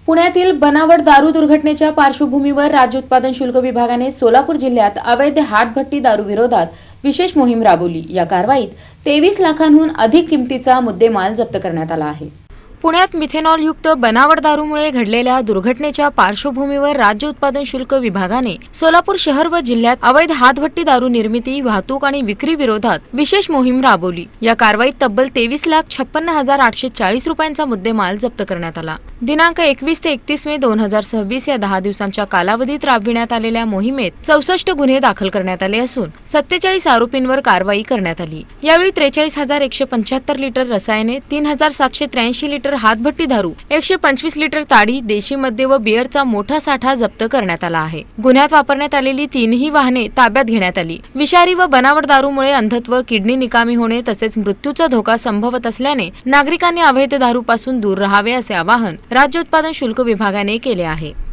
पुण्यातील बनावट दारू दुर्घटनेच्या पार्श्वभूमीवर राज्य उत्पादन शुल्क विभागाने सोलापूर जिल्ह्यात अवैध हातभट्टी दारू विरोधात विशेष मोहीम राबवली। या कारवाईत 23 लाखांहून अधिक किमतीचा मुद्देमाल जप्त करण्यात आला आहे। पुण्यात मिथेनॉल युक्त बनावट दारूमुळे घडलेल्या दुर्घटनेच्या पार्श्वभूमीवर राज्य उत्पादन शुल्क विभागाने सोलापूर शहर व जिल्ह्यात अवैध हातभट्टी दारू निर्मिती, वाहतूक आणि विक्री विरोधात विशेष मोहीम राबवली। या कारवाईत तब्बल 23,56,840 रुपयांचा मुद्देमाल जप्त करण्यात आला। दिनांक 21 ते 31 मे 2026 या 10 दिवसांच्या कालावधीत राबविण्यात आलेल्या मोहिमेत 64 गुन्हे दाखल करण्यात आले असून 47 आरोपींवर कारवाई करण्यात आली। यावेळी 43,175 लिटर रसायने, 3,783 लिटर हातभट्टी दारू, 125 लिटर ताडी, देशी मद्य व बिअरचा मोठा साठा जप्त करण्यात आला आहे। गुन्ह्यात वापरण्यात आलेली 3ही वाहने ताब्यात घेण्यात आली। विषारी व बनावट दारूमुळे अंधत्व, किडनी निकामी होणे तसेच मृत्यूचा धोका संभवत असल्याने नागरिकांनी अवैध दारूपासून दूर राहावे असे आवाहन राज्य उत्पादन शुल्क विभागाने केले आहे।